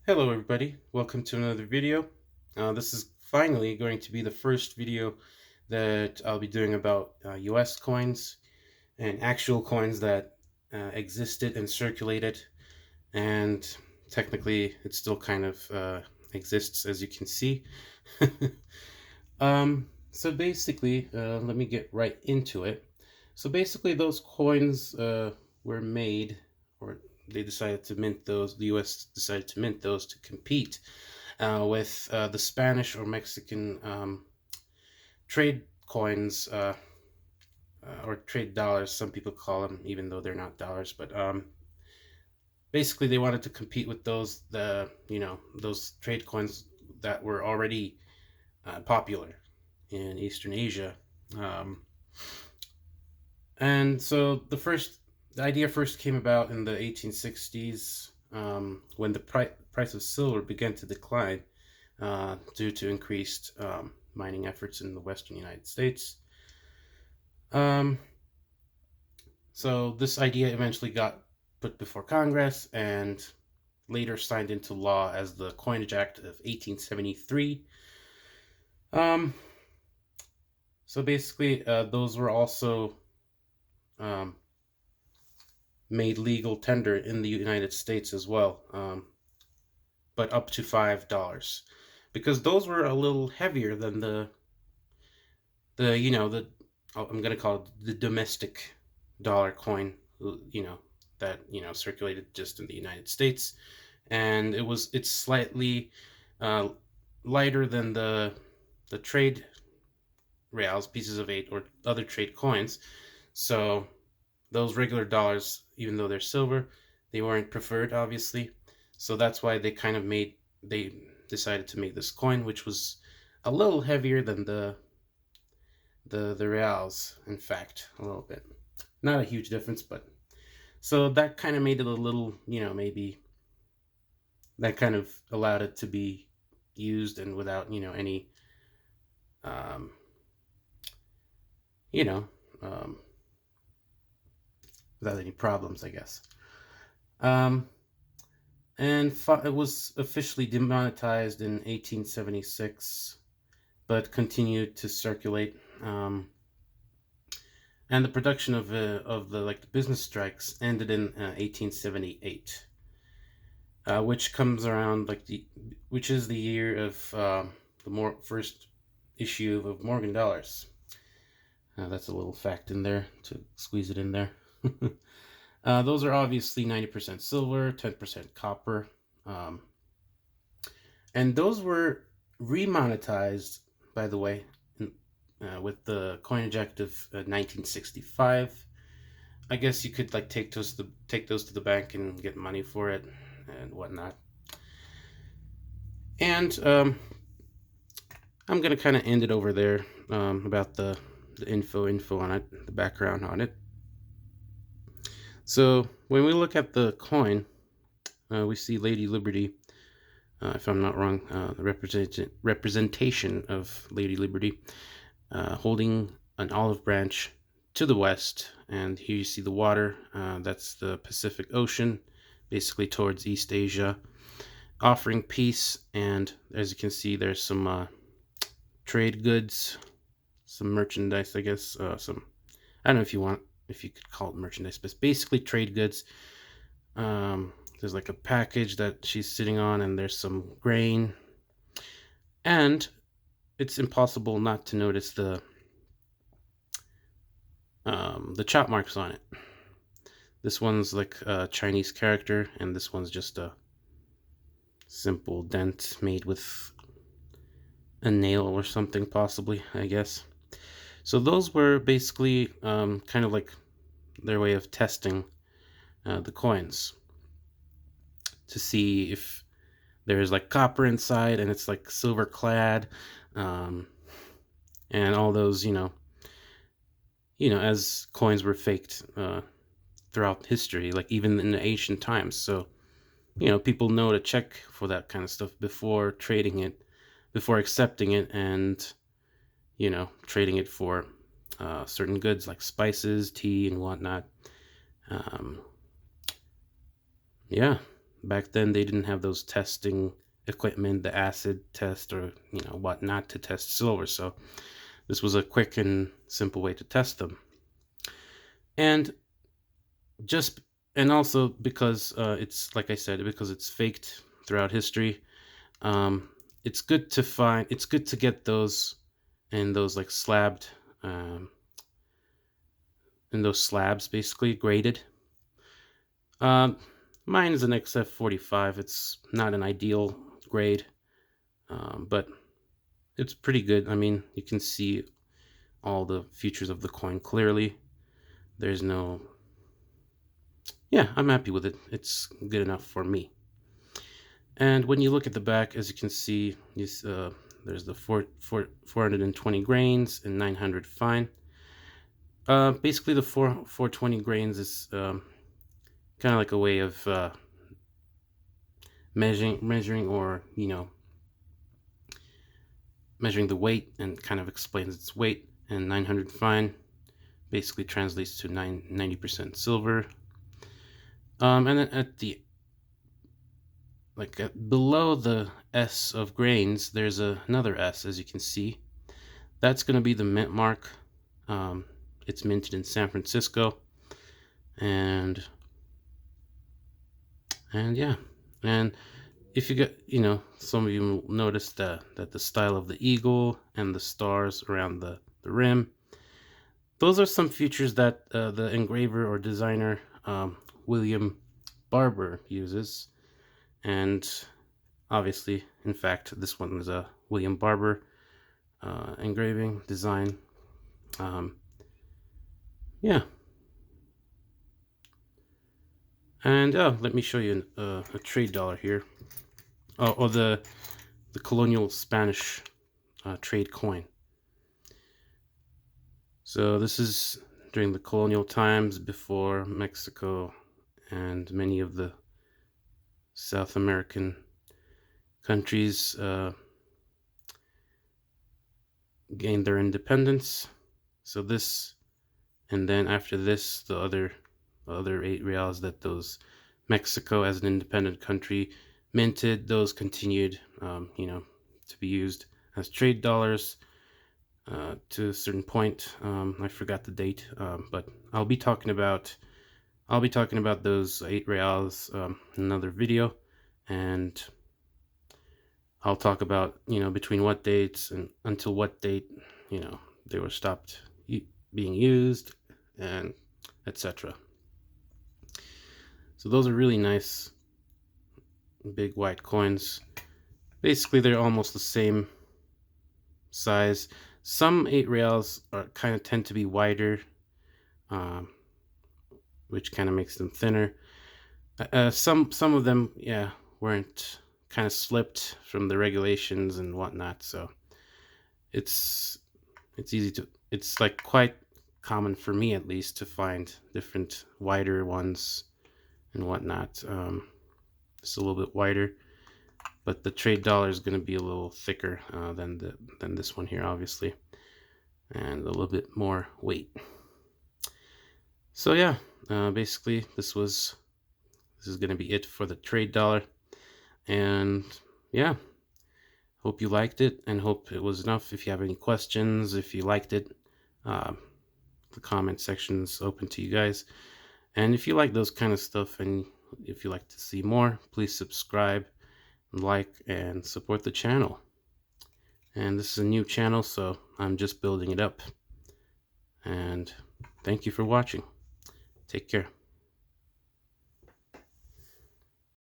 Hello everybody, welcome to another video. This is finally going to be the first video that I'll be doing about US coins and actual coins that existed and circulated, and technically it still kind of exists, as you can see. So basically, let me get right into it. So basically those coins were made, or they decided to mint those, the US decided to mint those to compete with the Spanish or Mexican trade coins, or trade dollars, some people call them, even though they're not dollars. But basically, they wanted to compete with those trade coins that were already popular in Eastern Asia. Um, and so the idea first came about in the 1860s, when the price of silver began to decline due to increased mining efforts in the western United States. Um, so this idea eventually got put before Congress and later signed into law as the Coinage Act of 1873. Um, so basically, those were also um, made legal tender in the United States as well, but up to $5, because those were a little heavier than the I'm gonna call it the domestic dollar coin, that circulated just in the United States, and it's slightly uh, lighter than the trade reals, pieces of eight, or other trade coins. So those regular dollars, even though they're silver, they weren't preferred, obviously. So that's why they decided to make this coin, which was a little heavier than the reals, in fact, a little bit. Not a huge difference, but so that kind of made it a little, maybe that kind of allowed it to be used and without, any, um, you know, um, without any problems, I guess. Um, and it was officially demonetized in 1876, but continued to circulate. And the production of the business strikes ended in 1878, which comes around which is the year of the first issue of Morgan Dollars. That's a little fact in there to squeeze it in there. Those are obviously 90% silver, 10% copper, um, and those were remonetized, by the way, with the Coinage Act of 1965. I guess you could take those to the bank and get money for it and whatnot. And I'm gonna kind of end it over there, about the info on it, the background on it. So when we look at the coin, we see Lady Liberty. If I'm not wrong, the representation of Lady Liberty, holding an olive branch to the west, and here you see the water. That's the Pacific Ocean, basically towards East Asia, offering peace. And as you can see, there's some trade goods, some merchandise, I guess. I don't know if you could call it merchandise, but it's basically trade goods. There's like a package that she's sitting on, and there's some grain, and it's impossible not to notice the chop marks on it. This one's like a Chinese character, and this one's just a simple dent made with a nail or something, possibly, I guess. So those were basically kind of like their way of testing the coins to see if there's like copper inside and it's like silver clad, um, and all those, as coins were faked throughout history, like even in the ancient times. So people know to check for that kind of stuff before trading it, before accepting it, and trading it for certain goods like spices, tea, and whatnot. Um, yeah, Back then they didn't have those testing equipment, the acid test or whatnot to test silver. So this was a quick and simple way to test them. And also because it's, like I said, because it's faked throughout history, it's good to get those in those like slabbed in those slabs, basically graded. Mine is an XF45. It's not an ideal grade, but it's pretty good. I mean, you can see all the features of the coin clearly. There's no... Yeah, I'm happy with it. It's good enough for me. And when you look at the back, as you can see, there's the 420 grains and 900 fine. Basically, the 420 grains is kind of like a way of measuring or measuring the weight, and kind of explains its weight. And 900 fine basically translates to 90% silver. And then at the below the S of grains, there's another S, as you can see. That's going to be the mint mark. It's minted in San Francisco, and yeah, and if you get, some of you will notice that the style of the eagle and the stars around the rim, those are some features that the engraver or designer William Barber uses. And obviously, in fact, this one is a William Barber engraving design. Yeah. And let me show you a trade dollar here. Oh, the colonial Spanish trade coin. So this is during the colonial times, before Mexico and many of the South American countries gained their independence. So this, and then after this, the other 8 reals that those Mexico as an independent country minted, those continued to be used as trade dollars to a certain point. I forgot the date, but I'll be talking about those 8 reals in another video, and I'll talk about between what dates and until what date they were stopped being used, and etc. So those are really nice big white coins. Basically, they're almost the same size. Some 8 reals tend to be wider, which kind of makes them thinner. Some of them, yeah, weren't, kind of slipped from the regulations and whatnot. So it's like quite common for me, at least, to find different wider ones and whatnot. It's a little bit wider, but the trade dollar is going to be a little thicker than this one here, obviously, and a little bit more weight. So yeah, basically this is going to be it for the trade dollar. And yeah, hope you liked it, and hope it was enough. If you have any questions, if you liked it, the comment section is open to you guys. And if you like those kind of stuff, and if you like to see more, please subscribe, like, and support the channel. And this is a new channel, so I'm just building it up. And thank you for watching. Take care.